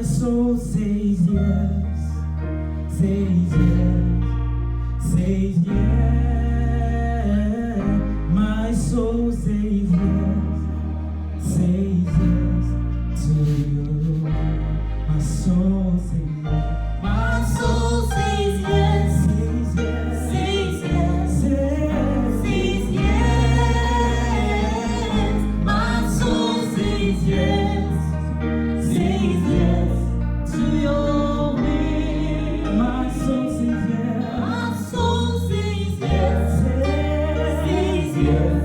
My soul says yes, says yes, says yes. My soul says yes to you. My soul says yes. My soul says yes, says yes, says yes, says yes. My soul says yes, says yes to your will. My soul says yes. My soul says yes, says yes.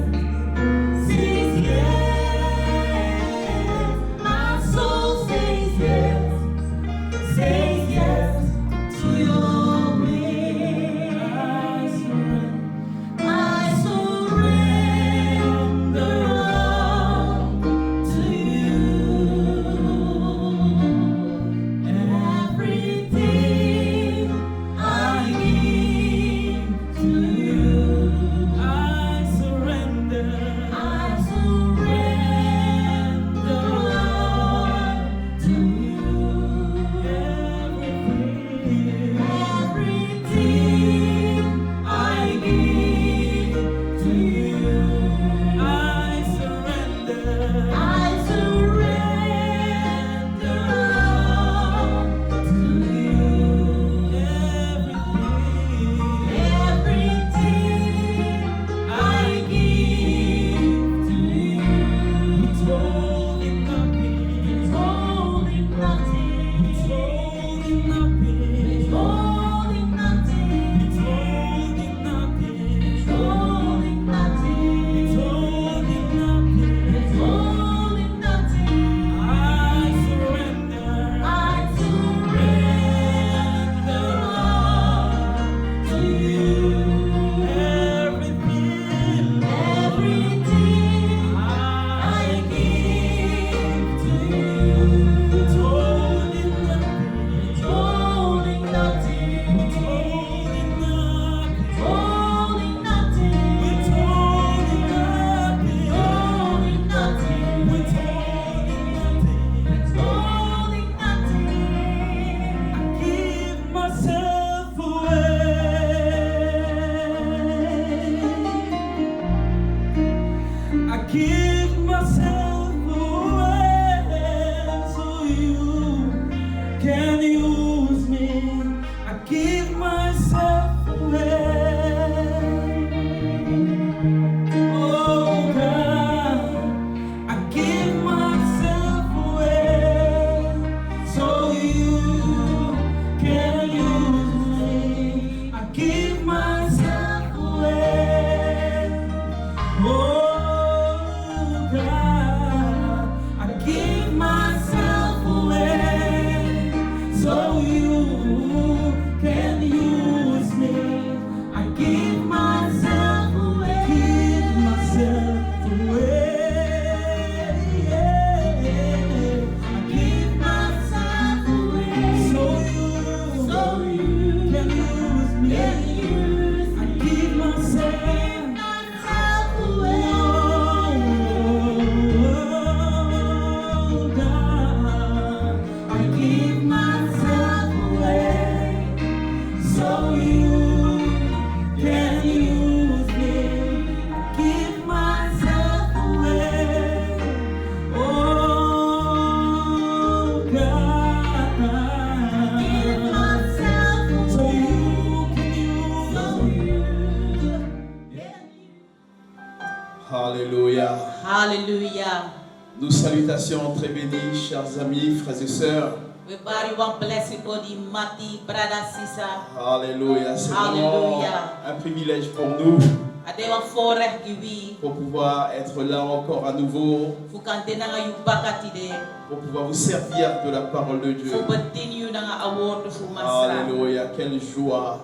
Alléluia. Hallelujah. Nos salutations très bénies, chers amis, frères et sœurs. We bari wan blessing body mati brada sisa. Alléluia. C'est vraiment un privilège pour nous Ade wan foreh giwi. pour pouvoir être là encore à nouveau, Fukante nanga yu bakati de. pour pouvoir vous servir de la parole de Dieu. Fu betin yu nanga award fu masra. Alléluia. Quelle joie.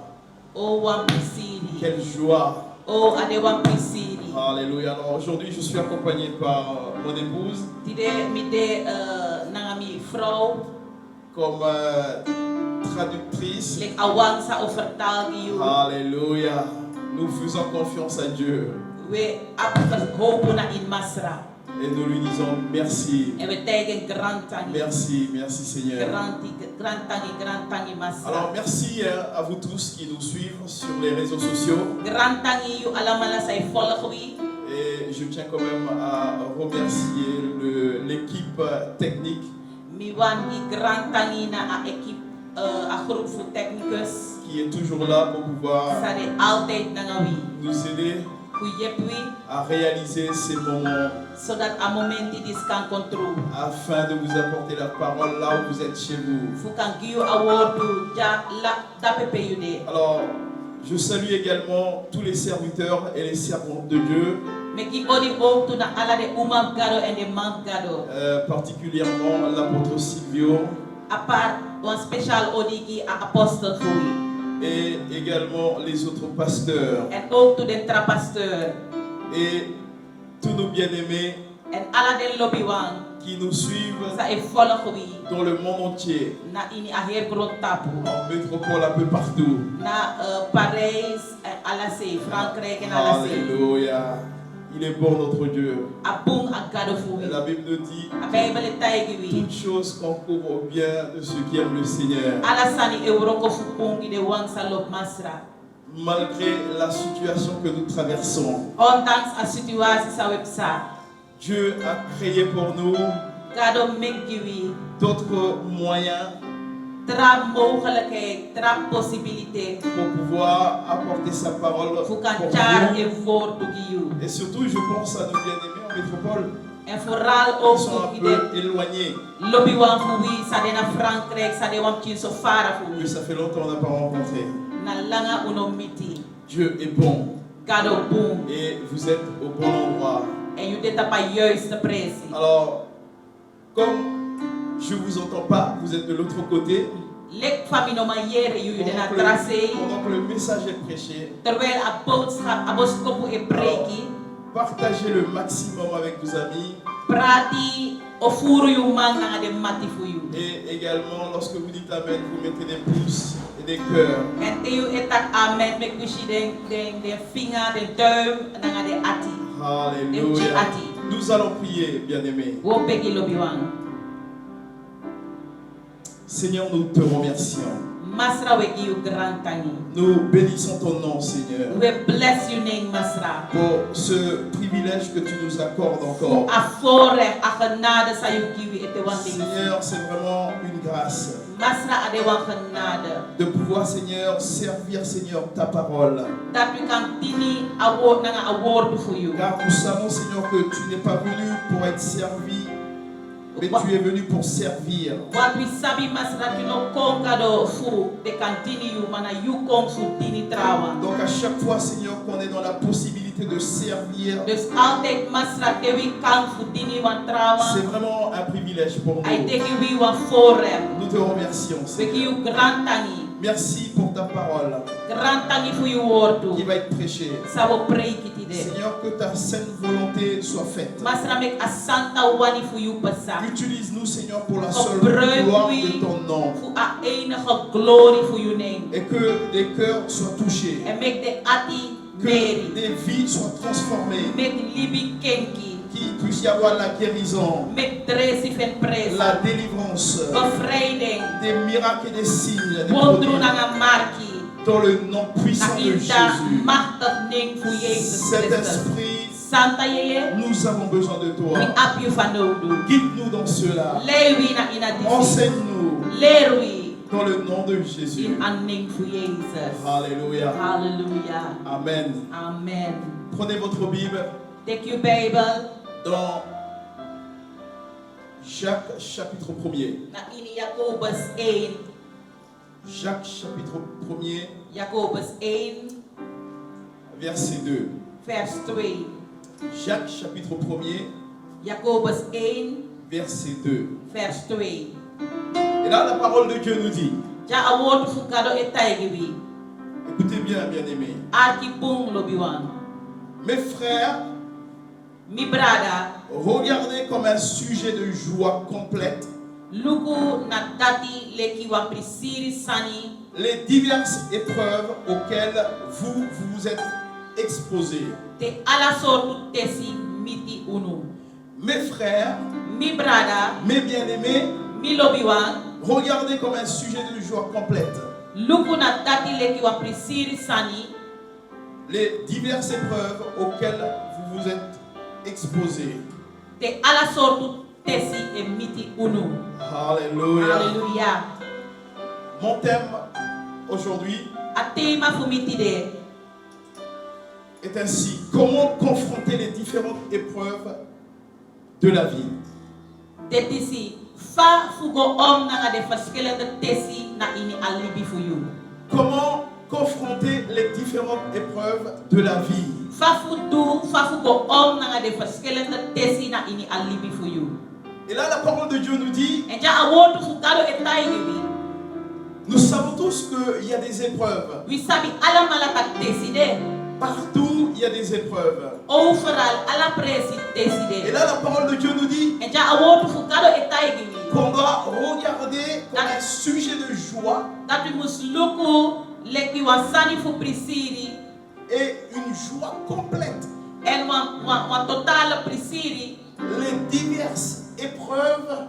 O wan pisiri. Quelle joie. O ade wan pisiri. Alléluia. Alors aujourd'hui, je suis accompagné par mon épouse Tide mide nanga mi vrouw. comme traductrice. Lek awang sa ofertal yu. Alléluia. Nous faisons confiance à Dieu. We apkan hope na in masra. Et nous lui disons merci. En we tegen grand tangi. Merci, merci Seigneur. Grand tangi masra. Alors merci à vous tous qui nous suivent sur les réseaux sociaux. Grand tangi yu alamala say volg wi. Et je tiens quand même à remercier l'équipe technique Mi wan di grand tangi na a équipe a groep fu technicus. qui est toujours là pour pouvoir Sa de altijd na nga wi. nous aider Ku yep wi. à réaliser ces moments Zodat a momenti dis kan kontrol. afin de vous apporter la parole là où vous êtes chez vous. Fu kan giyu awodu ja la da pepe yu de. Alors, je salue également tous les serviteurs et les servantes de Dieu, Me ki odi ook tu na ala de umam gado en de man gado. particulièrement l'apôtre Silvio A part un special odi ki a apostel fui. et également les autres pasteurs En ook tu den trapasteur. et tous nos bien-aimés En ala den lobby wan. qui nous suivent Sa e volg wi. dans le monde entier, Na ini a heer grond tapu. en métropole un peu partout. Na Paris, ala se, Frankrijk en ala se. Alléluia. Il est bon notre Dieu. A bung a gado fui. Et la Bible nous dit A Bijbel taigi wi. toutes choses concourent au bien de ceux qui aiment le Seigneur. Ala sani euroko fu bungi de wang sa lop masra. Malgré la situation que nous traversons, Ondanks a situatie sa websa. Dieu a créé pour nous Gado mekki wi. d'autres moyens Trap mogelijkheid, trap possibilité. pour pouvoir apporter sa parole Fu pour kan char vous. e voor to giu. Et surtout, je pense à nos bien-aimés en métropole En vooral qui ook sont to un ide peu éloignés, lobby wan fu wi sa de na Frankrijk, sa de wan kin so fara fu que wi. ça fait longtemps qu'on n'a pas rencontré. Na langa uno miti. Dieu est bon Gado boom. et vous êtes au bon endroit. En je dit pa juiste pressie. Alors, comme je ne vous entends pas, vous êtes de l'autre côté, Lek fami no mayere yu de na pendant tracé. que le message est prêché, Terwijl a boodschap, a boskopu e breki. partagez le maximum avec vos amis. Prati o furu yu man na de mati fu yu. Et également, lorsque vous dites Amen, vous mettez des pouces et des cœurs. En te yu etak amen mek wishi den vinger, den duim na de ati. Alléluia. Nous allons prier, bien-aimés. Wo pegi lobi wan. Seigneur, nous te remercions. Masra we gi yu grand tangi. Nous bénissons ton nom, Seigneur, We bless your name Masra. pour ce privilège que tu nous accordes encore. A fore a genade sa yu giwi ete wan ding. Seigneur, c'est vraiment une grâce Masra ade wan genade. de pouvoir, Seigneur, servir, Seigneur, ta parole. Dat we kan tini award nanga award for you. Car nous savons, Seigneur, que tu n'es pas venu pour être servi, mais tu es venu pour servir. Wat we sabi masra kino konga do fu de kan tini you mana you kong fu tini trawa. Donc à chaque fois, Seigneur, qu'on est dans la possibilité de servir, Dus altijd masra te we kan fu tini wan trawa. c'est vraiment un privilège pour Ai nous. teki we wan forever. Nous te remercions, We Seigneur. give you grand tangi. Merci pour ta parole Grand tangi fu you word qui to. va être prêchée. Sabo pray kiti de. Seigneur, que ta sainte volonté soit faite. Masra mek a santa wani fu you pasa. Utilise-nous, Seigneur, pour la seule Gebruik gloire wie de ton nom. fu a enige glory fu you name. Et que des cœurs soient touchés. En make the ati Que Mary. des vies soient transformées. Make libi kenki. Qu'il puisse y avoir la guérison, Make dresi fen presa. la délivrance, Bevrijding. des miracles et des signes, des Wondru prodiges, nanga marki. dans le nom puissant Na de inda Jésus. machtig ning fu Jezus Cet Christus. esprit, Santa yeye. nous avons besoin de We toi. ap you van nodu. Guide-nous dans cela. Lewi na ina disi. Enseigne-nous Lerwi. dans le nom de Jésus. In an ning fu Jezus. Alléluia. Hallelujah. Amen. Amen. Prenez votre Bible Take your Bible. dans Jacques chapitre 1er. Na ini Jacobus 1. Jacques chapitre 1er, Jacobus 1. verset 2. Vers 2. Jacques chapitre 1er, Jacobus 1. verset 2. Vers 2. Et là, la parole de Dieu nous dit, Ja award fu gado etaigiwi. écoutez bien, bien-aimés, Arki bung lobiwan. mes frères, Mi brada. regardez comme un sujet de joie complète Luku na dati leki wa prisiri sani. les diverses épreuves auxquelles vous vous êtes exposés. Te ala sortu tesi miti unu. mes frères, mi brada, mes bien-aimés, mi lobiwan, regardez comme un sujet de joie complète lukuna tati leki wa prisiri sani, les diverses épreuves auxquelles vous vous êtes exposés. te ala sortu tesi e miti unu. Alléluia. Alléluia. Mon thème aujourd'hui Atema fumiti de. est ainsi: comment confronter les différentes épreuves de la vie. Tetisi fa fugo om na de verschillende tesi na ini alibi for you. Comment confronter les différentes épreuves de la vie. Fa fugo om na de verschillende tesi na ini alibi for you. Et là, la parole de Dieu nous dit, En ja awotu fugado etai gibi. nous savons tous qu'il y a des épreuves. We sabi ala malaka tesi de. Partout, il y a des épreuves. Overal ala presi tesi de. Et là, la parole de Dieu nous dit En ja awotu fugado etai gibi. qu'on doit regarder comme un sujet de joie Dat we must luku leki wasani fu prisiri et une joie complète en wan totale prisiri les diverses épreuves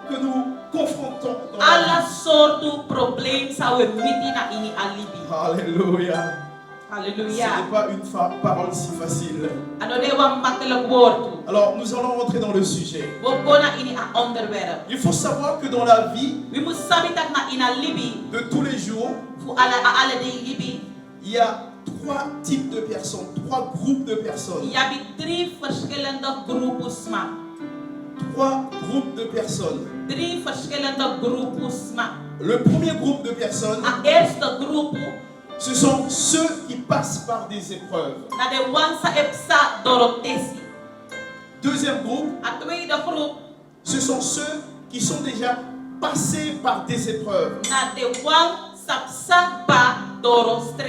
que nous confrontons dans la alla vie. sortu problem sa we miti na ini alibi. Alléluia. Ce Hallelujah. n'est pas une parole si facile. Ano de wan makkelijk woord. Alors, nous allons rentrer dans le sujet. We gona ini a onderwerp. Il faut savoir que dans la vie We must sabi tak na ina libi de tous les jours, fu ala de libi. il y a trois types de personnes, trois groupes de personnes. Yabi 3 verschillende groepusma. Trois groupes de personnes. 3 verschillende groepusma. Le premier groupe de personnes, A eerste groep ce sont ceux qui passent par des épreuves. na de wansa epsa dorotesi. Deuxième groupe, A tweede groep ce sont ceux qui sont déjà passés par des épreuves. na de wan sapsa ba dorostre.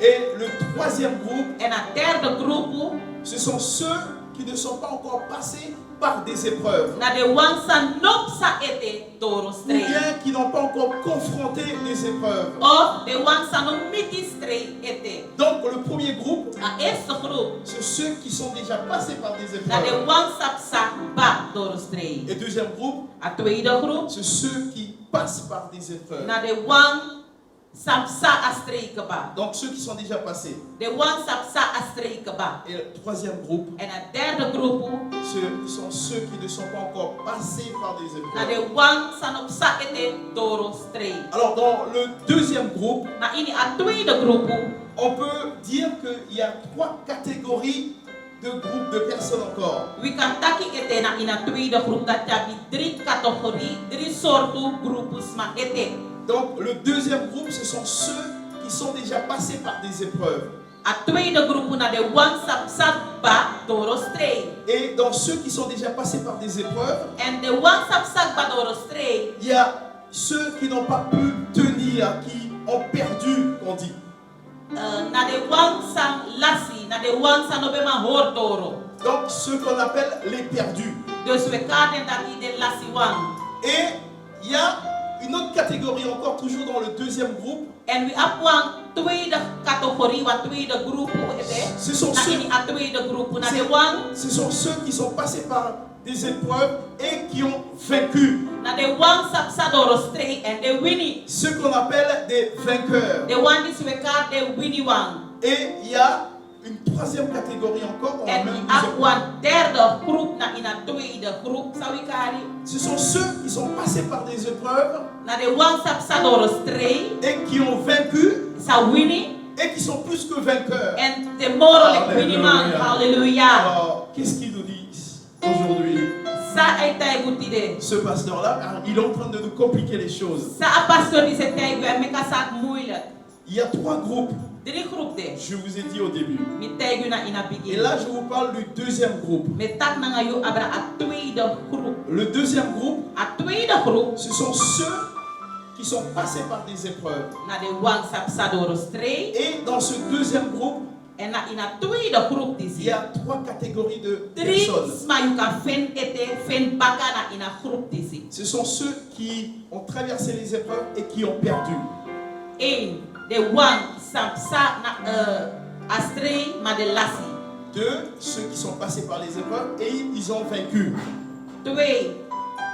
Et le troisième groupe, En a derde groep ce sont ceux qui ne sont pas encore passés par des épreuves. na de wansa nopsa ete Ou dorostre. bien qui n'ont pas encore confronté des épreuves. Of de wansa no mitistre ete. Donc le premier groupe, A eerste groep c'est ceux qui sont déjà passés par des na de épreuves. wan sapsa ba dorostre. Et deuxième groupe, A tweede groep c'est ceux qui passent par des épreuves. na de wan sapsa astreke ba. Donc ceux qui sont déjà passés. De wan sapsa astreke ba. Et le troisième groupe, En a derde groep ce sont ceux qui ne sont pas encore passés par des na épreuves. de wan sanopsa ete dorostre. Alors dans le deuxième groupe, Na ini a tweede groep on peut dire qu'il y a trois catégories de groupes de personnes encore. we kan taki ete na ina tweede groep dat jabi 3 categorie 3 soortu groepus ma ete. Donc le deuxième groupe, ce sont ceux qui sont déjà passés par des épreuves. A tweede groep na de wan sapsa ba dorostre. Et dans ceux qui sont déjà passés par des épreuves, En de wan sapsa ba dorostre il y a ceux qui n'ont pas pu tenir, qui ont perdu, on dit. na de wan san lasi na de wan san obe ma hor doro. Donc ceux qu'on appelle les perdus. Dus we kaden taki de lasi wan. Et il y a une autre catégorie encore, toujours dans le deuxième groupe. En we ap wan tweede categorie wan tweede groep ete. Ce sont Na ceux, ini a tweede groep na de wan ce sont ceux qui sont passés par des épreuves et qui ont vaincu. na de wan sapsa dorostre en de wini. Ceux qu'on appelle des vainqueurs. De wan dis we kaat de wini wan. Et il y a une troisième catégorie encore, dans la En même we deuxième ap wan derde groep na ina tweede groep sa we kari. Ce sont ceux qui sont passés par des épreuves Na de wan sapsa dorostre et qui ont vaincu sa wini et qui sont plus que vainqueurs. en de moro le wini man. Alléluia. Hallelujah. Alors, qu'est-ce qu'ils nous disent aujourd'hui? Sa ay tay gutide. Ce pasteur-là, car il est en train de nous compliquer les choses. Sa apastor di se tay gu me kasak moeilijk. Il y a trois groupes, 3 groep de. je vous ai dit au début. Mi tay gu na ina Et bigin. là, je vous parle du deuxième groupe. Me tak na ngayon abra a tweede groep. Le deuxième groupe, A tweede groep ce sont ceux qui sont passés par des épreuves. na de wan sapsa dorostre. Et dans ce deuxième groupe, En na ina tweede groep il disi. y a trois catégories de 3 personnes. sma you kan fen ete fen baka na ina groep disi. Ce sont ceux qui ont traversé les épreuves et qui ont perdu. 1 de wan sapsa na astre ma de lasi. de ceux qui sont passés par les épreuves et ils ont vaincu.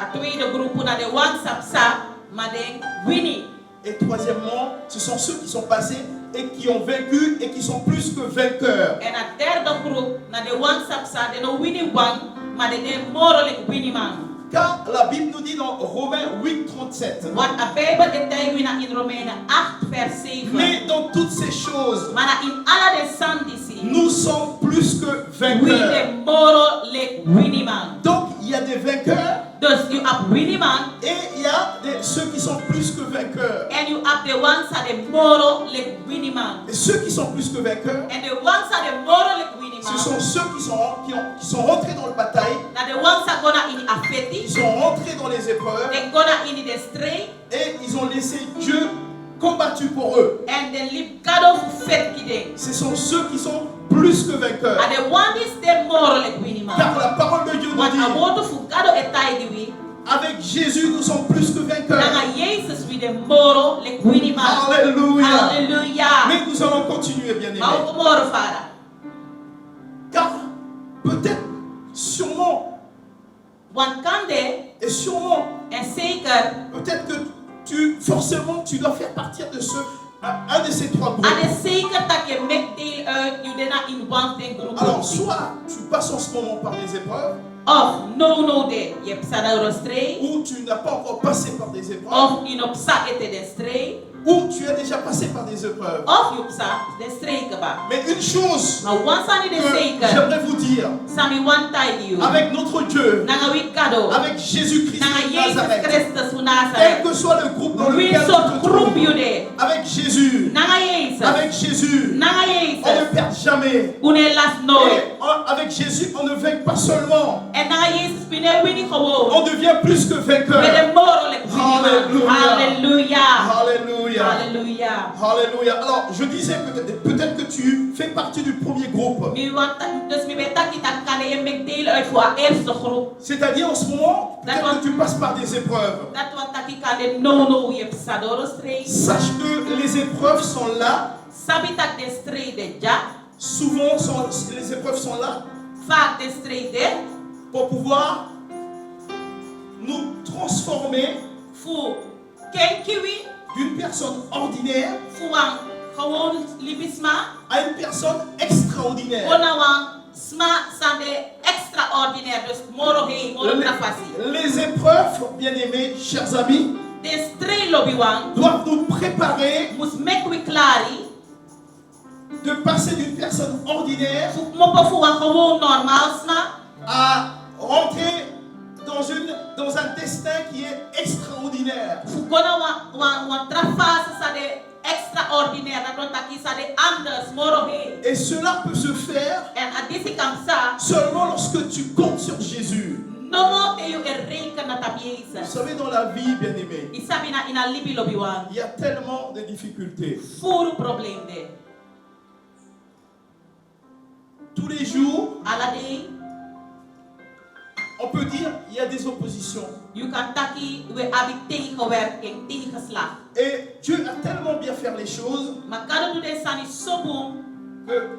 A tweede groep na de one sapsa, maar de winning. Et troisièmement, ce sont ceux qui sont passés et qui ont vaincu et qui sont plus que vainqueurs. En a derde groep na de one sapsa, de no winning one, maar de morally winning man. Car la Bible nous dit dans Romains 8:37. Want a Bijbel de Tijwina in Romeinen 8 vers 7. Mais dans toutes ces choses, Maar in alle de sandisi, nous sommes plus que we vainqueurs. de morally winning man. Donc il y a des vainqueurs Dus you have winning man, et il y a ceux qui sont plus que vainqueurs. and you have the ones that the morally winning man. Et ceux qui sont plus que vainqueurs, And the ones that the morally winning ce man, sont ceux qui sont rentrés dans la bataille, that the ones that gonna in qui affetti, sont rentrés dans les épreuves they gonna in the stray, et ils ont laissé Dieu combattu pour eux. and the lip God of faith kide. Ce sont ceux qui sont plus que vainqueurs. And the one is the morally winning Car man. la parole de Dieu nous What dit, about to fugado e taidiwi, avec Jésus nous sommes plus que vainqueurs. nanga Jesus with the moral like winning man. Alléluia. Hallelujah. Mais nous allons continuer, bien aimés. Mau moro fara. Car peut-être, sûrement, One kande et sûrement, en zeker peut-être que forcément tu dois faire partir de un de ces trois groupes. ade zeker dat je make deel uit you dena in one thing group. Alors, soit tu passes en ce moment par des épreuves, Of no de je psada rostray, ou tu n'as pas encore passé par des épreuves, of in opsa ete de stray, ou tu as déjà passé par des épreuves. of you psa de stray kaba. Mais une chose Ma one sani de que zeker, j'aimerais vous dire, sami one tide you. avec notre Dieu, Nanga wikado, avec Jésus-Christ nanga de Jesus Nazareth, Christus fu quel Nazareth. que soit le groupe dans We lequel tu so te group trouves, you de. avec Jésus, Nanga Jesus. avec Jésus, Nanga on ne Jesus. perd jamais. Une last note. Et avec Jésus, on ne vainc pas seulement, En nanga Jesus bine winning gewoon. on devient plus que vainqueur. With the moral like winning man. Hallelujah. Hallelujah. Alléluia. Hallelujah. Alléluia. Alors, je disais peut-être que tu fais partie du premier groupe. Mi want dus mi beta kita kan je make deel uit voor eerste groep. C'est-à-dire en ce moment, D'accord. peut-être que tu passes par des épreuves. Dat want dat ik kan de no je psadoro stray. Sache que les épreuves sont là. Sabi tak de stray de ja. Souvent, les épreuves sont là Vaak de stray de. pour pouvoir nous transformer Fu ken kiwi. d'une personne ordinaire Fu wang gewoon libisma. à une personne extraordinaire. Ona wang sma sande extraordinaire. Dus moro hei moro trafasi. Les épreuves, bien aimés, chers amis, De stray lobby wang. doivent nous préparer Mus make we klari. de passer d'une personne ordinaire Fu mopo fu wang gewoon normaal sma. à rentrer dans un destin qui est extraordinaire. Fugona wan trafasa sa de extraordinaire na don taki sa de anders moro he. Et cela peut se faire En adisi kam sa seulement lorsque tu comptes sur Jésus. no mo te you erreka na Vous tabiesa. savez, dans la vie, bien aimé, Isabi na ina libi lobi wan. il y a tellement de difficultés. Furu problem de. Tous les jours, Ala de on peut dire il y a des oppositions. you kan taki we abi tegengewerkt en tegenslag. Et Dieu a tellement bien fait les choses Maar kado do de sani sobum que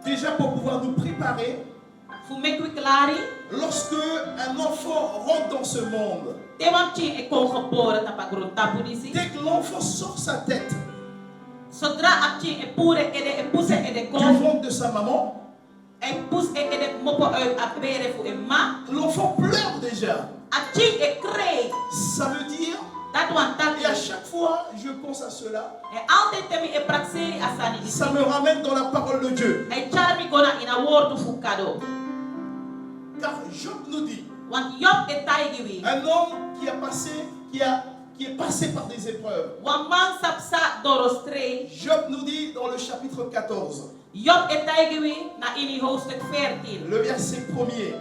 déjà pour pouvoir nous préparer, fu make we klari. lorsque un enfant rentre dans ce monde, Te wan chi e kon geboren tapagron tapu disi. dès que l'enfant sort sa tête Sodra ak chi e pure ede e puse ede du kon. ventre de sa maman, E pus e ede mopo uit a bere fu e ma. l'enfant pleure déjà. A chi e kree. Ça veut dire, Dat wan et à taki. chaque fois je pense à cela, E altijd temi e prakseri asani disi. ça me ramène dans la parole de Dieu. E charmi gona ina wordu fu kado. Car Job nous dit, Want Job e taigiwi. un homme qui est passé par des épreuves. Wan man sapsa dorostre. Job nous dit dans le chapitre 14, Job e taigiwi na ini hoofdstuk 14. le verset 1er.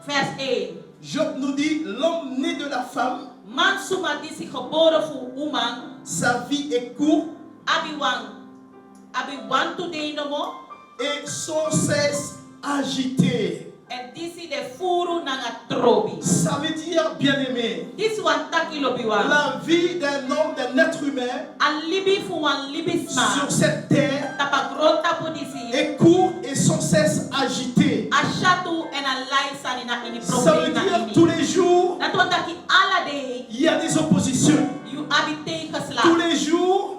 Vers 1. Job nous dit, l'homme né de la femme, Man suma disi geboren fu woman. sa vie est courte Abi wan to de no mo. et sans cesse agitée. En disi de furu nanga trobi. Ça veut dire, bien aimé, Dis wan taki lobi wan. la vie d'un homme, d'un être humain Al libi fu wan libisma. sur cette terre Tapa gron tapu disi. est courte et sans cesse agitée. Ça veut dire tous les jours, il y a des oppositions. Tous les jours,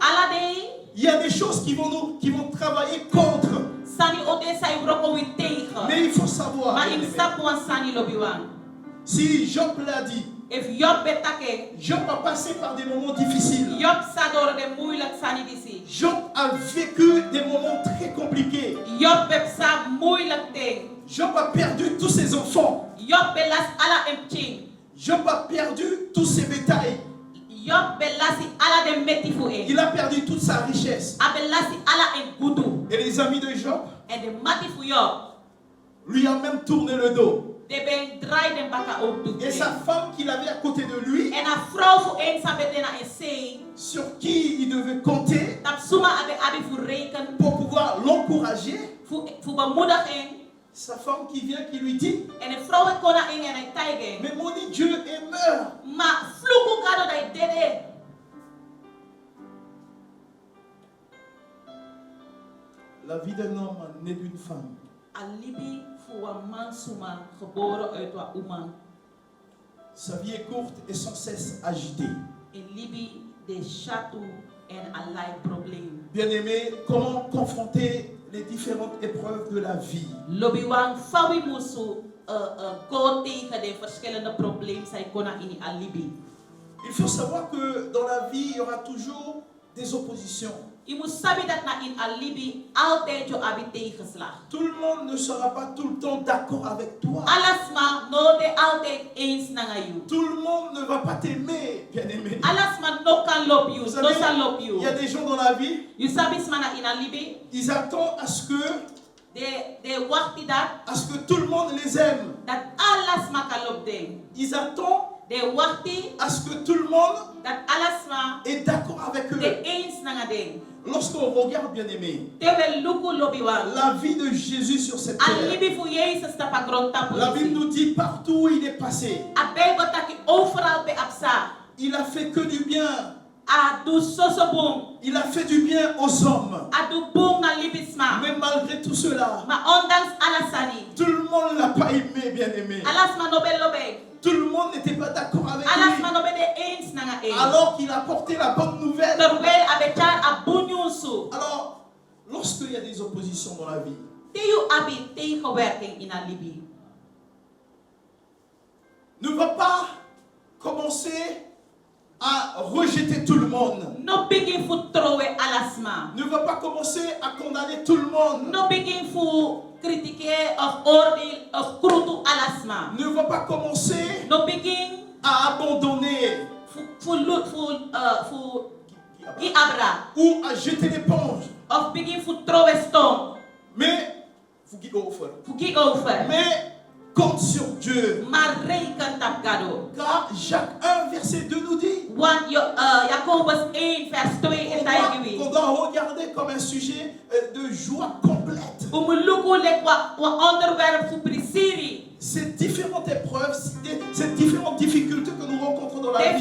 il y a des choses qui vont travailler contre. Mais il faut savoir, si Job l'a dit, Job a passé par des moments difficiles. Job a vécu des moments très compliqués. Job a perdu tous ses enfants. Job a perdu tous ses bétails. Il a perdu toute sa richesse. Et les amis de Job lui ont même tourné le dos. Et sa femme qu'il avait à côté de lui, sur qui il devait compter pour pouvoir l'encourager, sa femme qui vient qui lui dit, mais mon Dieu est mort. La vie d'un homme naît d'une femme. Sa vie est courte et sans cesse agitée. Bien-aimé, comment confronter les différentes épreuves de la vie? Il faut savoir que dans la vie, il y aura toujours des oppositions. Tout le monde ne sera pas tout le temps d'accord avec toi. Tout le monde ne va pas t'aimer, bien-aimé. Vous savez, il y a des gens dans la vie, ils attendent à ce que tout le monde les aime. Ils attendent à ce que tout le monde est d'accord avec eux. Lorsqu'on regarde, bien aimé, la vie de Jésus sur cette terre, la Bible nous dit partout où il est passé, il a fait que du bien. Il a fait du bien aux hommes. Mais malgré tout cela, tout le monde ne l'a pas aimé, bien aimé. Tout le monde n'était pas d'accord avec lui. Alors qu'il a porté la bonne nouvelle. Alors, lorsqu'il y a des oppositions dans la vie, ne va pas commencer à rejeter tout le monde. Ne va pas commencer à condamner tout le monde. Ne va pas commencer à abandonner ou à jeter l'éponge. Mais compte sur Dieu. Car Jacques 1 verset 2 nous dit qu'on doit regarder comme un sujet de joie complète. Ces différentes épreuves, ces différentes difficultés que nous rencontrons dans la vie.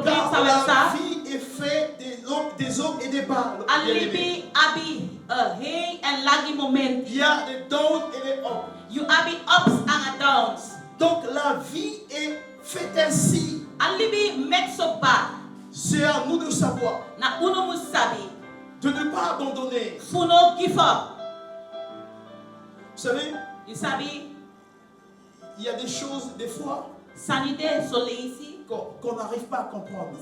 Car la vie est faite des hauts et des bas. Il y a des downs et des ups. Donc la vie est faite ainsi. C'est à nous de savoir de ne pas abandonner. Vous savez, il y a des choses, des fois, qu'on n'arrive pas à comprendre.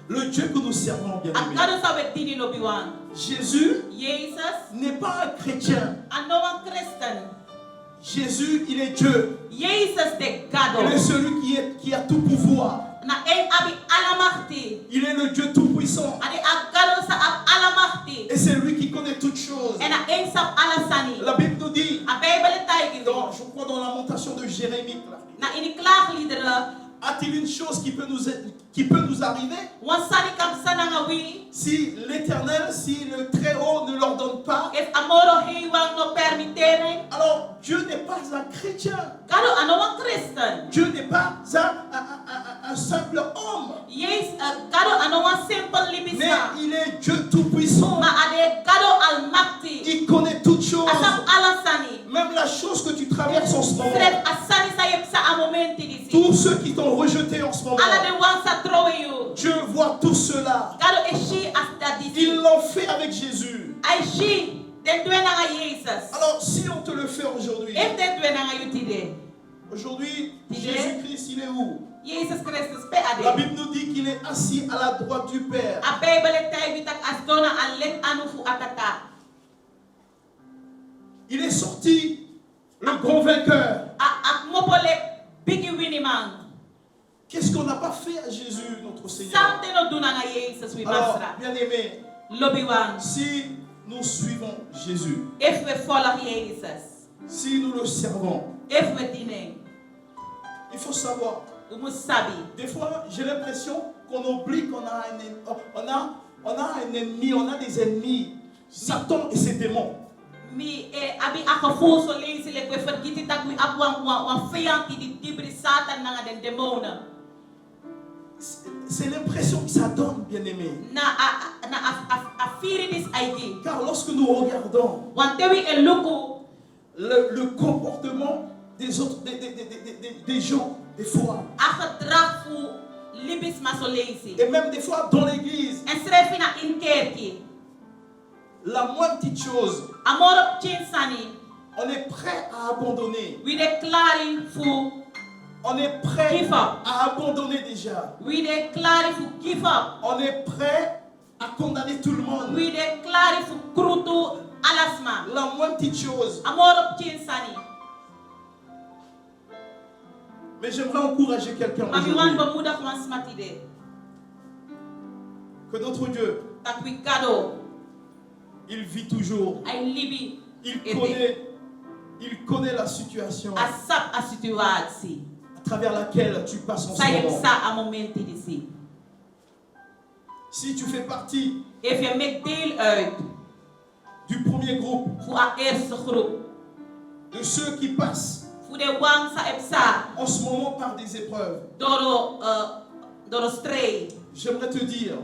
Le Dieu que nous servons, bien aimé, Jésus n'est pas un chrétien. Jésus, il est Dieu. Il est celui qui a tout pouvoir. Il est le Dieu tout-puissant. Et c'est lui qui connaît toutes choses. La Bible nous dit, je crois dans la Lamentation de Jérémie, a-t-il une chose qui peut nous arriver si l'Éternel, si le Très-Haut ne l'ordonne pas? Alors Dieu n'est pas un chrétien. Dieu n'est pas un simple homme. Mais il est Dieu tout-puissant. Il connaît toutes choses. chose que tu traverses en ce moment, tous ceux qui t'ont rejeté en ce moment, Dieu voit tout cela. Ils l'ont fait avec Jésus. Alors si on te le fait aujourd'hui, Jésus-Christ, il est où? La Bible nous dit qu'il est assis à la droite du Père. Il est sorti le grand vainqueur. Qu'est-ce qu'on n'a pas fait à Jésus, notre Seigneur? Alors, bien aimé, si nous suivons Jésus, si nous le servons, il faut savoir. Des fois, j'ai l'impression qu'on oublie qu'on a un ennemi, on a des ennemis, Satan et ses démons. C'est l'impression que ça donne, bien aimé. Car lorsque nous regardons le comportement des autres, des gens, des fois, et même des fois dans l'église, la moindre petite chose, on est prêt à abandonner. On est prêt à abandonner déjà. On est prêt à condamner tout le monde. La moindre petite chose. Mais j'aimerais encourager quelqu'un aujourd'hui. Que notre Dieu, il vit toujours. Il connaît la situation à travers laquelle tu passes en ce moment. Si tu fais partie du premier groupe, de ceux qui passent en ce moment par des épreuves, j'aimerais te dire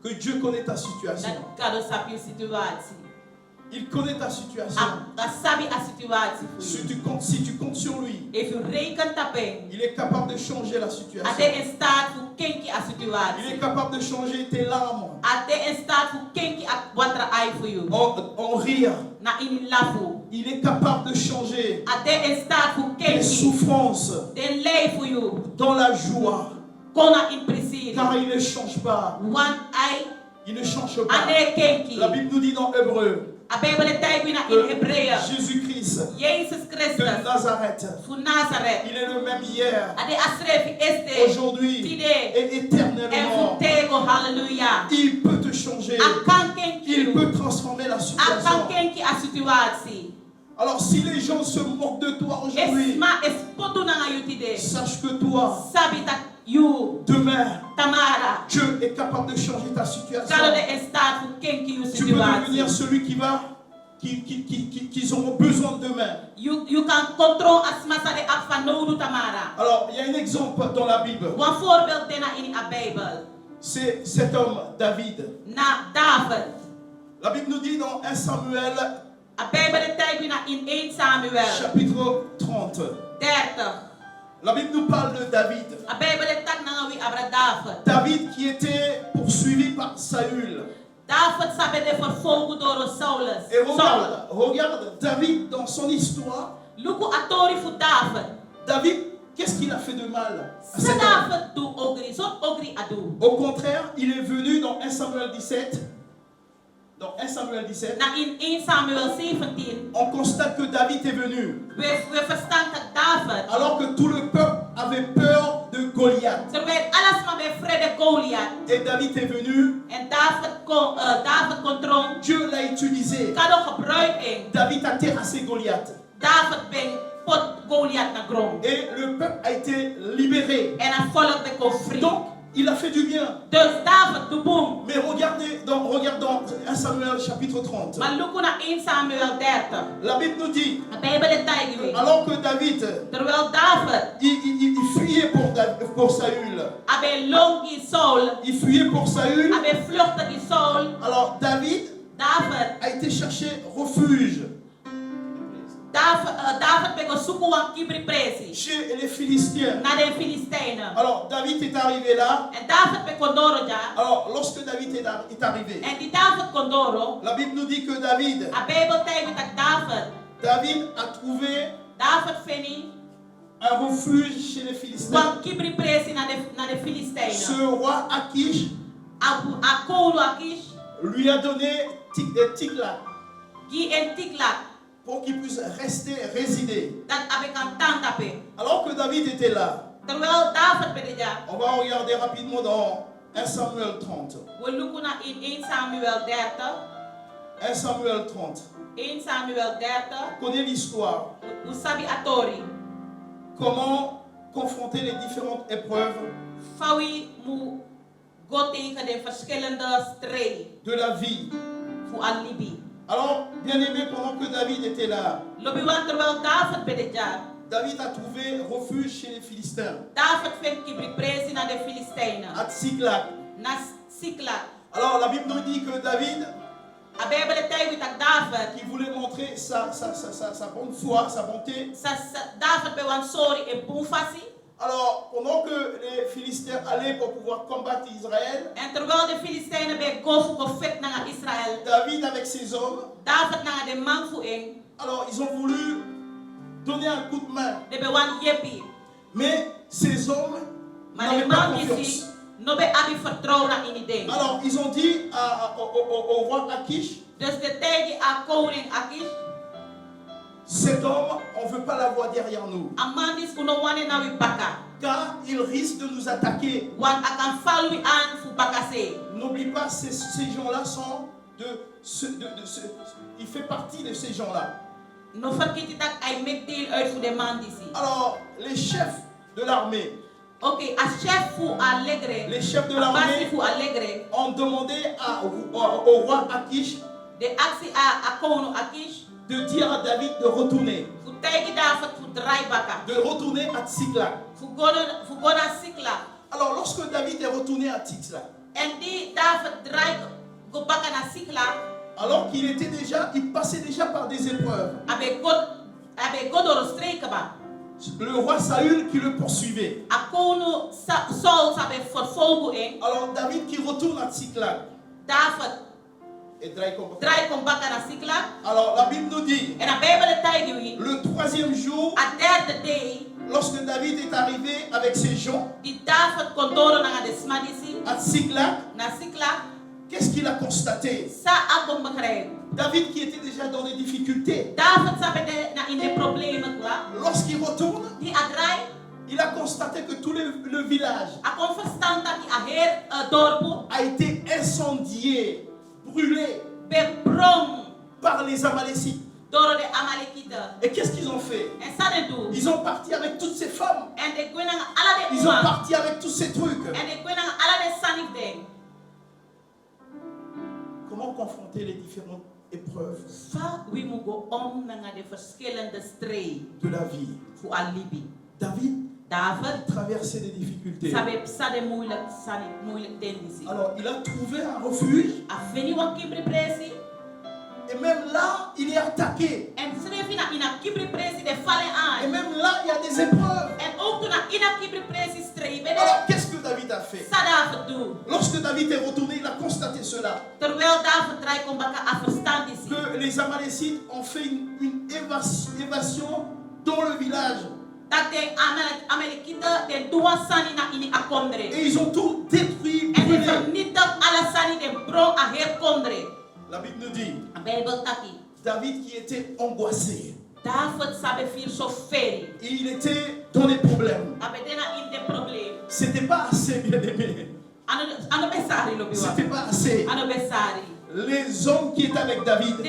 que Dieu connaît ta situation. Il connaît ta situation. Si tu comptes sur lui, il est capable de changer la situation. Il est capable de changer tes larmes en rire. Il est capable de changer tes souffrances dans la joie. Car il ne change pas. Il ne change pas. La Bible nous dit dans Hébreu que Jésus-Christ de Nazareth, il est le même hier, aujourd'hui et éternellement. Il peut te changer. Il peut transformer la situation. Alors si les gens se moquent de toi aujourd'hui, sache que toi, demain, Dieu est capable de changer ta situation. Tu peux devenir celui qu'ils auront besoin demain. Alors, il y a un exemple dans la Bible. C'est cet homme, David. La Bible nous dit dans 1 Samuel, chapitre 30. La Bible nous parle de David. David qui était poursuivi par Saül. Et regarde David dans son histoire. David, qu'est-ce qu'il a fait de mal à cet homme? Au contraire, il est venu dans 1 Samuel 17. Dans 1 Samuel 17, on constate que David est venu alors que tout le peuple avait peur de Goliath. Et David est venu. Dieu l'a utilisé. David a terrassé Goliath. Et le peuple a été libéré. Donc, il a fait du bien. Mais regardez dans 1 Samuel chapitre 30. La Bible nous dit, alors que David, il fuyait pour Saül. Il fuyait pour Saül. Alors David a été chercher refuge chez les Philistins. Alors David est arrivé là. Alors lorsque David est arrivé, la Bible nous dit que David a trouvé un refuge chez les Philistins. Ce roi Akish lui a donné Tiklat pour qu'il puisse résider. Alors que David était là, on va regarder rapidement dans 1 Samuel 30. 1 Samuel 30. On connaît l'histoire. Comment confronter les différentes épreuves de la vie. Alors, bien aimé, pendant que David était là, David a trouvé refuge chez les Philistins. À Tsiklag. Alors, la Bible nous dit que David, qui voulait montrer sa bonne foi, sa bonté. Alors, pendant que les Philistins allaient pour pouvoir combattre Israël, David avec ses hommes, alors ils ont voulu donner un coup de main. Mais ces hommes n'avaient pas confiance. Alors ils ont dit au roi Akish, cet homme, on ne veut pas l'avoir derrière nous. Car il risque de nous attaquer. N'oublie pas, ces gens-là sont il fait partie de ces gens-là. Alors, les chefs de l'armée, les chefs de l'armée ont demandé au roi Akish de dire à David de retourner. De retourner à Tsiklag. Alors lorsque David est retourné à Tsiklag, alors qu'il était déjà, il passait déjà par des épreuves. Le roi Saül qui le poursuivait. Alors David qui retourne à Tsiklag. Alors la Bible nous dit, le troisième jour, lorsque David est arrivé avec ses gens à Tsiklag, qu'est-ce qu'il a constaté? David qui était déjà dans des difficultés, lorsqu'il retourne, il a constaté que tout le village a été incendié, brûlé par les Amalécites. Et qu'est-ce qu'ils ont fait? Ils ont parti avec toutes ces femmes. Ils ont parti avec tous ces trucs. Comment confronter les différentes épreuves de la vie? David traversait des difficultés. Alors il a trouvé un refuge. Et même là, il est attaqué. Et même là, il y a des épreuves. Alors, qu'est-ce que David a fait? Lorsque David est retourné, il a constaté cela. Que les Amalécites ont fait une évasion dans le village. Et ils ont tout détruit, brûlé. La Bible nous dit, David qui était angoissé. Et il était dans les problèmes. C'était pas assez, bien aimé. C'était pas assez. Les hommes qui étaient avec David,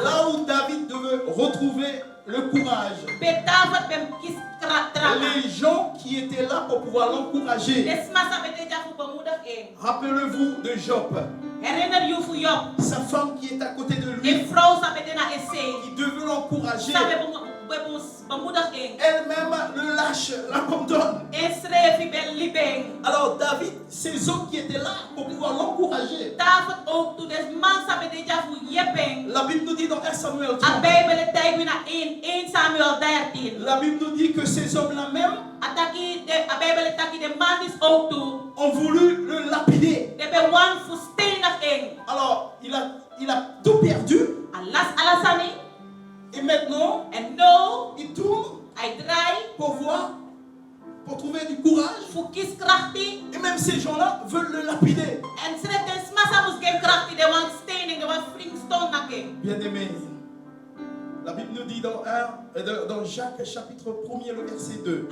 là où David devait retrouver le courage, les gens qui étaient là pour pouvoir l'encourager. Rappelez-vous de Job, sa femme qui est à côté de lui, qui devait l'encourager. elle-même le lâche, l'abandonne. Alors David, ces hommes qui étaient là pour pouvoir l'encourager. La Bible nous dit dans 1 Samuel 30. La Bible nous dit que ces hommes-là même ont voulu le lapider. Alors il a tout perdu. Et maintenant, il tourne pour voir, pour trouver du courage. Et même ces gens-là veulent le lapider. Bien-aimés, la Bible nous dit dans Jacques chapitre 1er, le verset 2.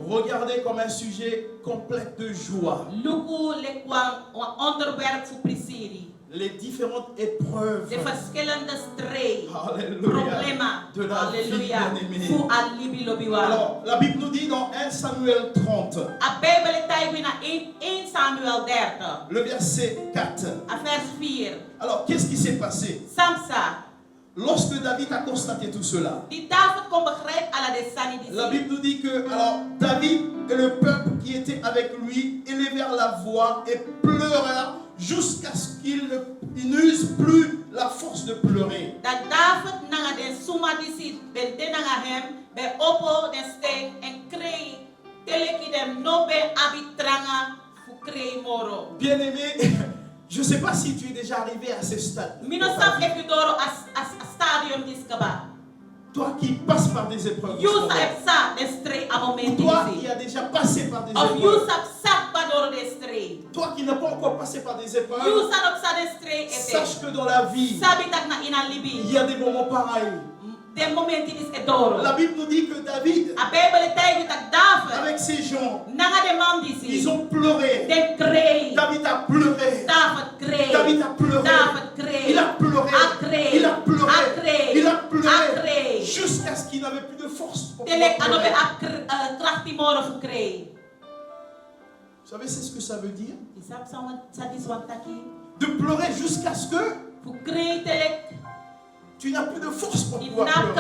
Regardez comme un sujet complet de joie les différentes épreuves. Alléluia. De la vie, bien-aimée. Alors, la Bible nous dit dans 1 Samuel 30, le verset 4. Alors, qu'est-ce qui s'est passé? Lorsque David a constaté tout cela, la Bible nous dit que alors, David et le peuple qui était avec lui élevèrent la voix et pleurèrent jusqu'à ce qu'ils n'eussent plus la force de pleurer. Bien-aimé, je ne sais pas si tu es déjà arrivé à ce stade. Toi qui passes par des épreuves. Toi qui as déjà passé par des épreuves. Toi qui n'as pas encore passé par des épreuves. Sache que dans la vie, il y a des moments pareils. La Bible nous dit que David, avec ses gens, ils ont pleuré. David a pleuré. David a pleuré. Il a pleuré. Il a pleuré. Il a pleuré. Jusqu'à ce qu'il n'avait plus de force pour pleurer. Vous savez, c'est ce que ça veut dire? De pleurer jusqu'à ce que tu n'as plus de force pour pouvoir pleurer.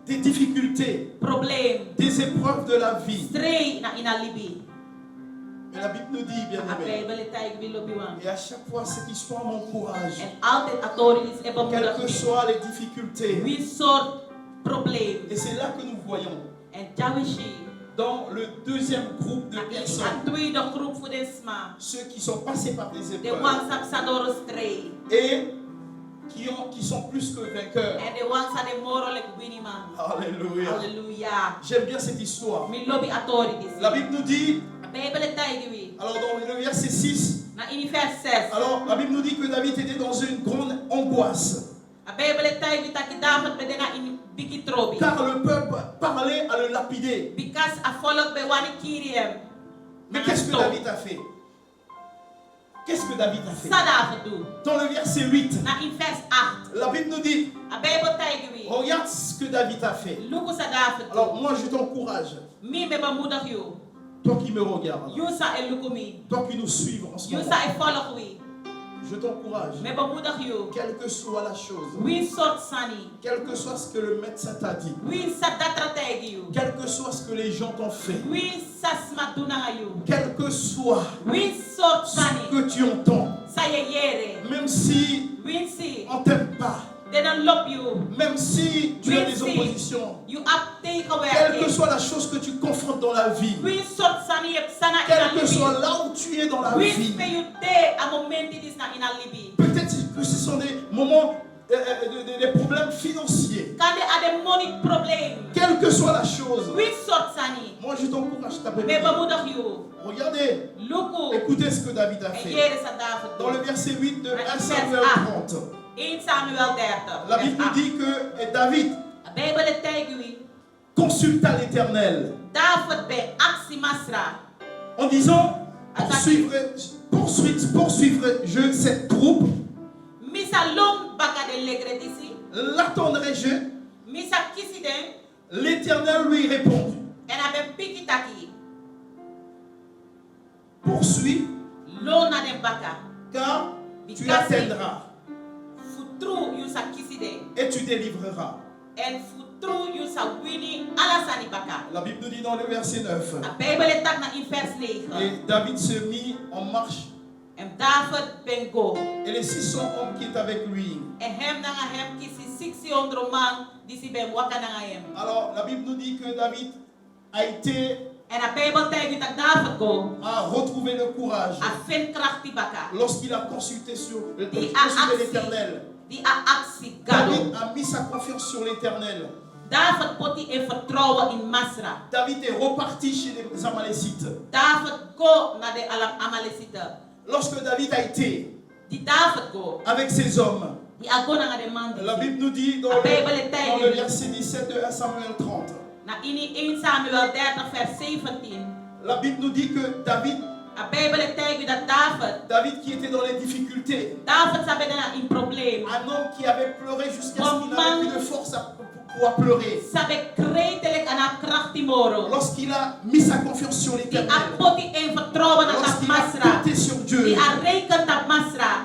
Des difficultés, des épreuves de la vie. Mais la Bible nous dit, bien-aimé, et à chaque fois cette histoire m'encourage. Quelles que soient les difficultés. Et c'est là que nous voyons dans le deuxième groupe de personnes, ceux qui sont passés par des épreuves et qui sont plus que vainqueurs. Alléluia. J'aime bien cette histoire. La Bible nous dit, alors dans le verset 6, alors la Bible nous dit que David était dans une grande angoisse. Car le peuple parlait à le lapider. Mais qu'est-ce que David a fait? Qu'est-ce que David a fait? Dans le verset 8, la Bible nous dit, regarde ce que David a fait. Alors moi je t'encourage. Toi qui me regardes, toi qui nous suives en ce moment, je t'encourage. Quelle que soit la chose, quel que soit ce que le médecin t'a dit, quel que soit ce que les gens t'ont fait, quel que soit ce que tu entends, même si on ne t'aime pas, même si tu as des oppositions, quelle que soit la chose que tu confrontes dans la vie, quel que soit là où tu es dans la vie, peut-être que ce sont des moments, des problèmes financiers, quelle que soit la chose, moi je t'encourage à t'appeler. Regardez, écoutez ce que David a fait. Dans le verset 8 de 1 Samuel 30, la Bible nous dit que David consulta l'Éternel en disant, poursuivrai-je cette troupe? L'attendrai-je? L'Éternel lui répond, poursuis, car tu atteindras. et tu délivreras. La Bible nous dit dans le verset 9. Et David se mit en marche. Et les 600 hommes qui étaient avec lui. Alors la Bible nous dit que David a été a retrouvé le courage lorsqu'il a consulté sur l'Éternel. David a mis sa confiance sur l'Éternel. David est reparti chez les Amalécites. Lorsque David a été avec ses hommes, la Bible nous dit dans le verset 17 de 1 Samuel 30. La Bible nous dit que David qui était dans les difficultés, un homme qui avait pleuré jusqu'à ce qu'il n'avait plus de force pour pleurer, lorsqu'il a mis sa confiance sur l'Éternel, lorsqu'il a compté sur Dieu,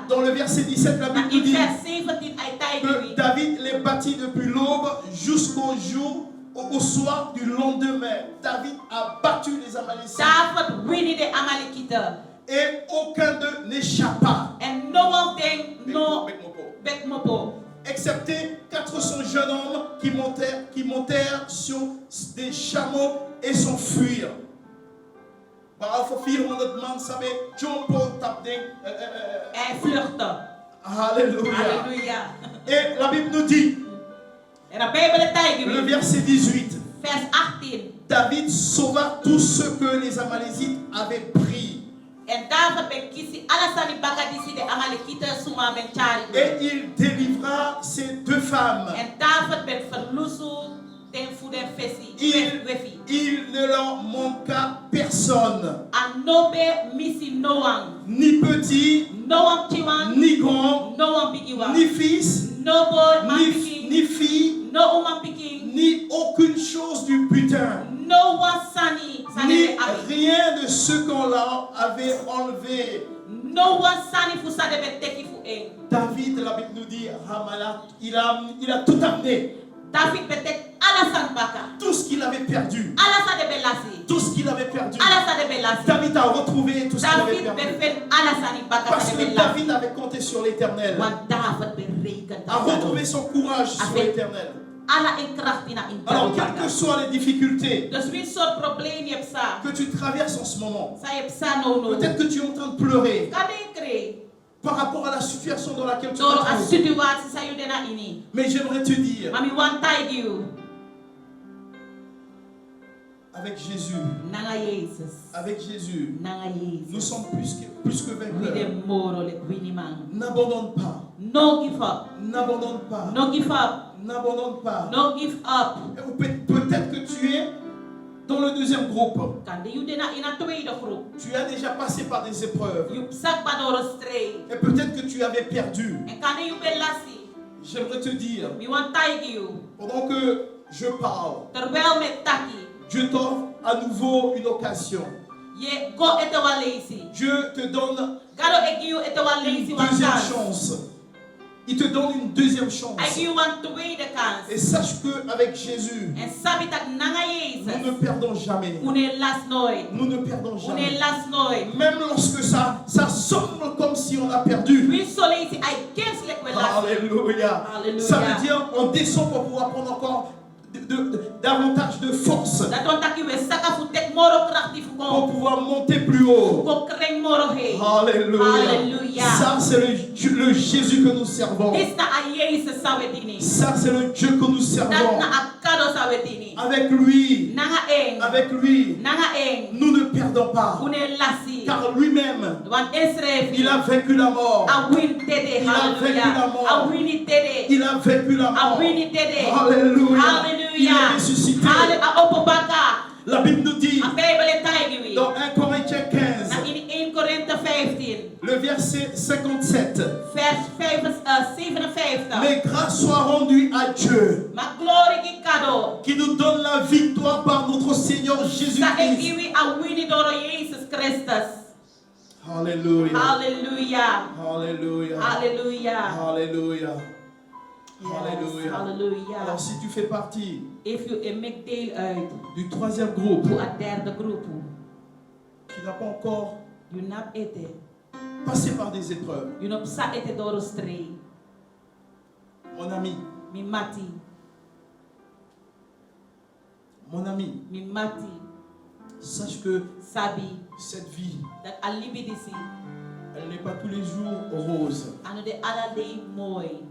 dans le verset 17, la Bible nous dit que David les bâtit depuis l'aube jusqu'au jour, au soir du lendemain. David a battu les Amalécites. Et aucun d'eux n'échappa. Excepté 400 jeunes hommes qui montèrent sur des chameaux et s'enfuirent. Alléluia. Et la Bible nous dit, le verset 18, David sauva tous ceux que les Amalécites avaient pris. Et il délivra ces deux femmes. Il ne leur manqua personne. Ni petit, ni grand, ni fils, ni fille, ni aucune chose du butin, ni rien de ce qu'on leur avait enlevé. David, la Bible nous dit, il a tout amené. Tout ce qu'il avait perdu. Tout ce qu'il avait perdu. David a retrouvé tout ce qu'il avait perdu. Parce que David avait compté sur l'Éternel. A retrouvé son courage sur l'Éternel. Alors, quelles que soient les difficultés que tu traverses en ce moment, peut-être que tu es en train de pleurer par rapport à la situation dans laquelle tu te trouves. Mais j'aimerais te dire, avec Jésus, nous sommes plus que vainqueurs. N'abandonne pas. N'abandonne pas. N'abandonne pas. Peut-être que tu es dans le deuxième groupe. Tu as déjà passé par des épreuves. Et peut-être que tu avais perdu. J'aimerais te dire, pendant que je parle, Dieu t'offre à nouveau une occasion. Dieu te donne une deuxième chance. Il te donne une deuxième chance. Et sache qu'avec Jésus, nous ne perdons jamais. Nous ne perdons jamais. Même lorsque ça semble comme si on a perdu. Alléluia. Ça veut dire on descend pour pouvoir prendre encore davantage de force pour pouvoir monter plus haut. Alléluia. Ça c'est le Jésus que nous servons. Ça c'est le Dieu que nous servons. Avec lui, nous ne perdons pas. Car lui-même, il a vaincu la mort. Il a vaincu la mort. Alléluia. Il est ressuscité. La Bible nous dit dans 1 Corinthiens 15, le verset 57, mais grâce soit rendue à Dieu qui nous donne la victoire par notre Seigneur Jésus-Christ. Alléluia. Alléluia. Alléluia. Alléluia. Alléluia. Hallelujah. Alors si tu fais partie If you make deel uit du troisième groupe voor het derde groep, qui n'a pas encore you nap ete, passé par des épreuves, you nop sa ete door stray, mon ami, mi mati, mi mati, sache que sabi, cette vie, dat alibi disi, elle n'est pas tous les jours rose. anu de ala day mooi.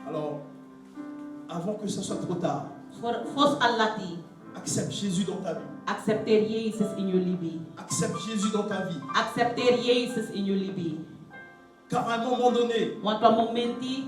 Alors, avant que ça soit trop tard, Fos alati, accepte Jésus dans ta vie. accepteer Jezus in je libi. Accepte Jésus dans ta vie. Accepteer Jezus in je libi. Car à un moment donné, Want op momenti,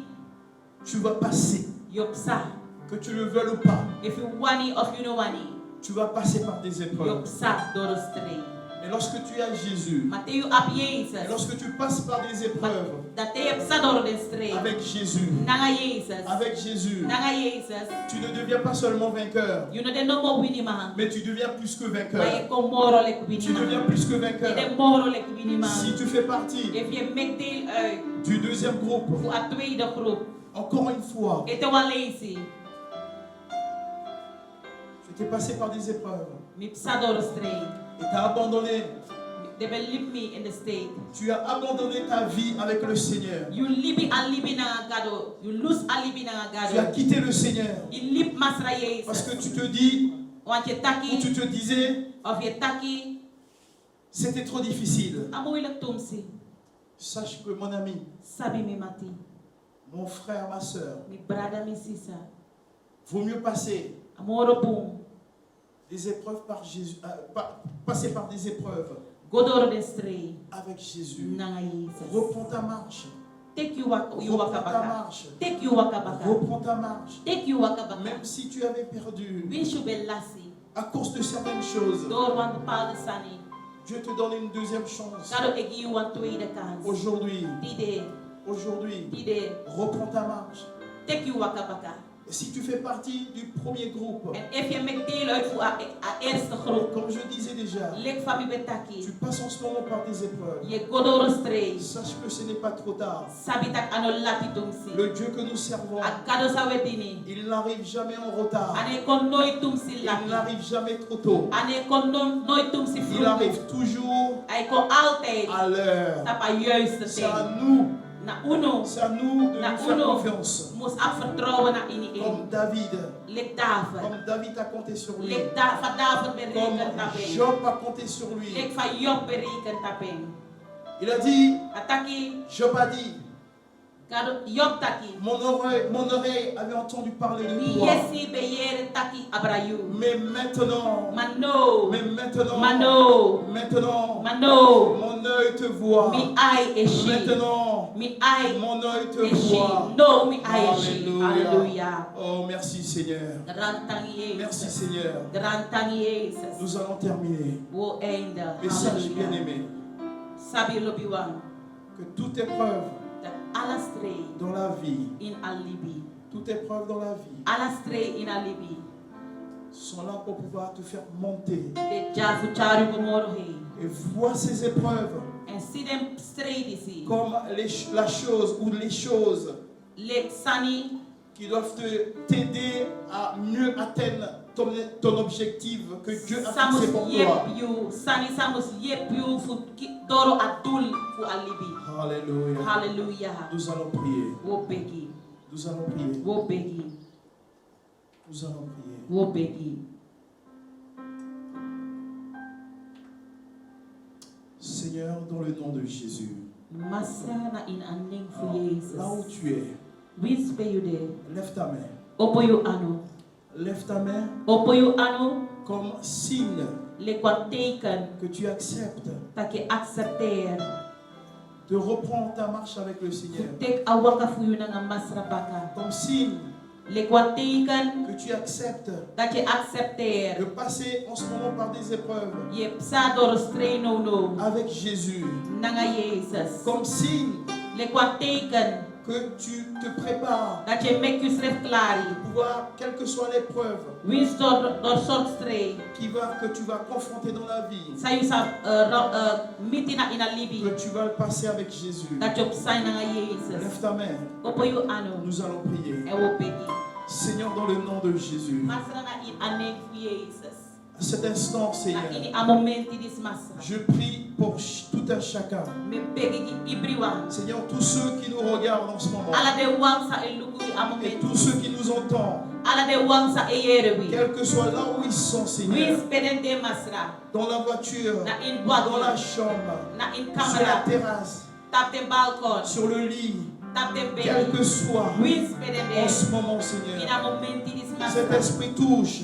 tu vas passer, yopsa. que tu le veuilles ou pas, If you wani of you know wani, tu vas passer par des épreuves. yopsa door stray. Et lorsque tu as Jésus, Matthew ap et Jezus. lorsque tu passes par des épreuves Dat te yopsa door de stray. avec Jésus, Nanga Jezus. avec Jésus, Nanga Jezus. tu ne deviens pas seulement vainqueur, You know de no mo wini man. mais tu deviens plus que Maar vainqueur. je kom moro lek wini Tu deviens man. plus que Je vainqueur. de moro lek wini man. Si tu fais partie If je make deel uit du deuxième groupe, voor het tweede groep, encore une fois, ete wel lazy. tu t'es passé par des épreuves Mi psa door stray. et tu as abandonné. They will leave me in the state. Tu as abandonné ta vie avec le Seigneur. You libi alibi na gado. You lose alibi na Tu as gado. quitté le Seigneur You lip masra Jezus. parce que tu te dis, Want je ou taki tu te disais, of je taki c'était trop difficile. amoeilijk tumsi. Sache que mon ami, Sabi mi mati. mon frère, ma soeur, Mi brada mi sisa. vaut mieux passer Amoro boom. des épreuves par Jésus, passer par des épreuves Godoro de stray. avec Jésus. Nanga Jesus. Reprends ta marche. Take you waka Reprends ta baka. marche. Take you waka baka. Reprends ta marche. Take you waka baka. Même si tu avais perdu Winshu belasi. à cause de certaines choses, Door want bepaalde sani. Dieu te donne une deuxième chance. Gado egi you want tweede kans. Aujourd'hui, Tide. reprends ta marche. Take you waka baka. Et si tu fais partie du premier groupe, En if je make deel uit voor a eerste groep, comme je disais déjà, lek van mi betaki, tu passes en ce moment par des épreuves. je godoro stray, Sache que ce n'est pas trop tard. sabitak ano lati tumsi. Le Dieu que nous servons, A gado sa wedini, il n'arrive jamais en retard. ane kon noy tumsi Il lati, n'arrive jamais trop tôt. ane kon noy tumsi Il fruit. arrive toujours Ay ko altijd à l'heure. tapa juiste C'est à ting. nous, Na uno, c'est à nous de Na nous faire uno. confiance. mus ap vertrouwen na ini Comme David, Lek David. comme David a compté sur lui. Lek David Comme berikan tapeng. Job a compté sur lui. Lek fa Job berikan tapeng. Il a dit, Ataki, Job a dit, gado Job taki. mon oreille avait entendu parler de Mi toi. yesi be yere taki abrayu. Mais maintenant, Mano, maintenant, Mano, mon œil te voit. mi ai eshi. Maintenant, Mi ai mon œil te eshi. voit. No, mi ai eshi. Alléluia. Hallelujah. Oh, merci Seigneur. Grantang Merci Jezus. Seigneur. Grantang Jezus. Nous allons terminer. Wo einde. Mais sache Hallelujah. bien aimé Sabi lobiwan. que toute épreuve Dat alles stray dans la vie, in alibi. toute épreuve dans la vie Alles stray in alibi. sont là pour pouvoir te faire monter. De jafu chari gomoro hei. Et vois ces épreuves En si dem stray disi. comme la chose ou les choses Lek sani. qui doivent t'aider à mieux atteindre ton objectif que Dieu a Samus fixé pour yep toi. you. Sani samus yep you. Fu doro adul fu alibi. Alléluia. Hallelujah. Nous allons prier. Wo begi. Nous allons prier. Wo begi. Nous allons prier. Wo begi. Seigneur, dans le nom de Jésus, Masana in aning fu là où Jesus. tu es, Wispe you de. lève ta main. Opo you anu. Lève ta main Opo you anu. comme signe Le kwa teken. que tu acceptes Take accepteer. de reprendre ta marche avec le Seigneur. Take awaka fu you nga masra baka. Comme signe Le kwa teken. que tu acceptes Dat je accepteer. de passer en ce moment par des épreuves Je psa door stray no no. avec Jésus. Nanga Jesus. Comme signe Le kwa teken. Que tu te prépares Dat je make jezelf klaar. pour pouvoir, quelle que soit l'épreuve Winst door soort strijd. que tu vas confronter dans la vie. Sa je sa meeting in a libi. Que tu vas le passer avec Jésus. Dat je op zijn naar Jezus. Lève ta main. Open je anu. Nous allons prier. En we bidden. Seigneur, dans le nom de Jésus. Masra na in anek voor Jezus. À cet instant, Seigneur, Na in a moment dis masra. je prie pour tout un chacun. Me begi ibriwan. Seigneur, tous ceux qui nous regardent en ce moment Ala de wang sa eluku a et moment. tous ceux qui nous entendent, Ala de wang sa eyerewi. quel que soit là où ils sont, Seigneur, Wins pedente masra. dans la voiture, Na in dans la boîte. chambre, Na in sur la camera. terrasse, Tap de balcon. sur le lit, Tap de quel bedi. que soit Wins en pedente. ce moment, In Seigneur, a moment dis cet masra. esprit touche,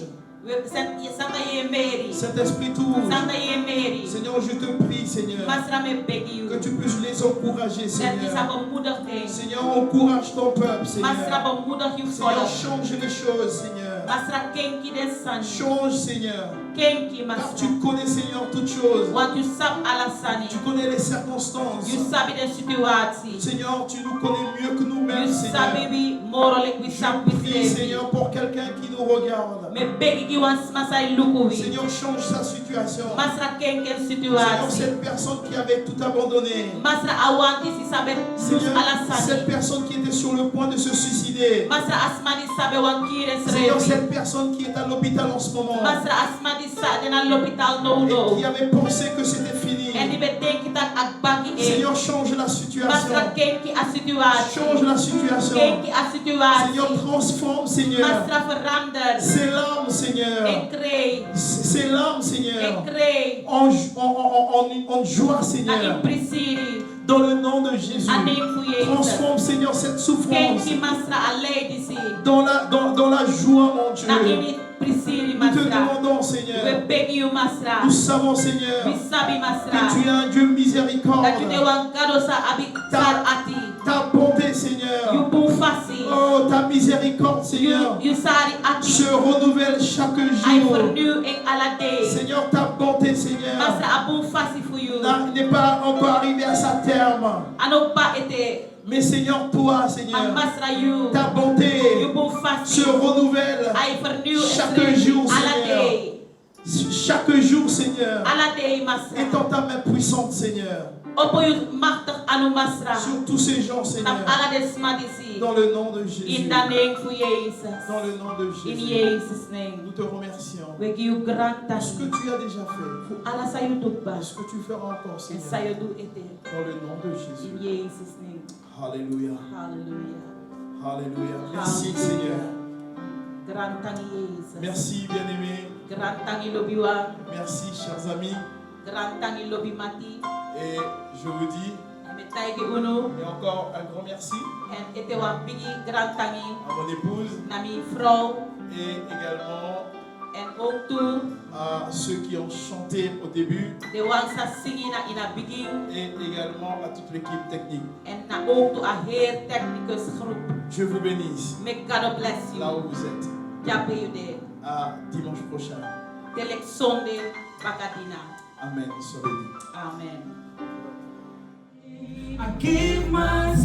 Santa ye Mary. cet esprit touche. Santa ye Mary. Seigneur, je te prie, Seigneur, Masra me begi que you. tu puisses les encourager, Dat is Seigneur. a bemoedig ding. Seigneur, encourage ton peuple, Masra Seigneur. bemoedig you Seigneur, follow. change les choses, Seigneur. Masra kenki den sani. Change, Seigneur. Kenki Car masra. tu connais, Seigneur, toutes choses. Want you sab ala sani. Tu connais les circonstances. You sabi den situatie. Seigneur, tu nous connais mieux que nous-mêmes, You sabi Seigneur. we moralik we sab Je we prie, slavery. Seigneur, pour quelqu'un qui nous regarde. Me begi ki wan masai luku we. Seigneur, change sa situation. Masra kenken Seigneur, situatie. cette personne qui avait tout abandonné. Masra awanti si sabe lus Seigneur, ala cette sani. personne qui était sur le point de se suicider. Masra asmani sabe wan kiren Seigneur, srevi. cette personne qui est à l'hôpital en ce moment. Masra asmani sa den a l'hôpital no Et no. qui avait pensé que c'était fini. En die bedenki tak akbaki e. Seigneur, change la situation. Masra kenki a situatie. Change la situation. Kenki a situatie. Seigneur, transforme, Seigneur. Masra verander. Ces larmes, Seigneur. En krei. Ces larmes, En Seigneur. krei. En joie, Na Seigneur. imprisiri. Dans le nom de Jésus. Anem fu Jezus. Transforme, Seigneur, cette souffrance Kenki masra a lady si. dans la joie, mon Dieu. Na ini prisiri Nous te masra. demandons, We Seigneur. beg you masra. Nous savons, Seigneur, We sabi que masra. tu es un Dieu miséricorde. Dat you de wan kado sa abi sar ati. Ta bonté, You Seigneur. bu fasi. Oh, ta miséricorde, Seigneur, You sari ati. se renouvelle chaque I jour. vernieuw en ala day. Seigneur, ta bonté, Seigneur, Masra abu fasi for you. n'est pas encore arrivée à sa terme. Ano pa ete. Mais Seigneur, toi, Seigneur, Masra you. ta bonté You bu fasi. se renouvelle I vernieuw chaque jour, ala Seigneur. day. Chaque jour, Seigneur. Ala day masra. Étends ta main puissante, Seigneur, Opo you machtig anu masra. sur tous ces gens, Tap Seigneur, ala des madisi. dans le nom de In Jésus. the name for Jesus. Dans le nom de In Jésus. Jesus' name. Nous te remercions We give you grand pour ce que thanks. tu as déjà fait Fu ala sayo et dugba. ce que tu feras encore, En Seigneur, sayo du ete. dans le nom de In Jésus. Jesus' name. Alléluia. Hallelujah. Alléluia. Merci, Seigneur. Grand tangi Jesus. Merci, bien-aimés. Grand tangi lobiwa. Merci, chers amis. Grand tangi lobi mati. Et je vous dis, Me taigi uno. et encore un grand merci En ete wa bigi grand tangi. à mon épouse Nami vrouw. et également En ook toe. à ceux qui ont chanté au début De wansa singi na ina begin. et également à toute l'équipe technique. En na ook toe a heer technicus groep. Dieu vous bénisse May God bless là you. où vous êtes. Jape you there. À dimanche prochain. Telek Sunday Bakadina. Amen. Soyez bénis. Amen. I give myself.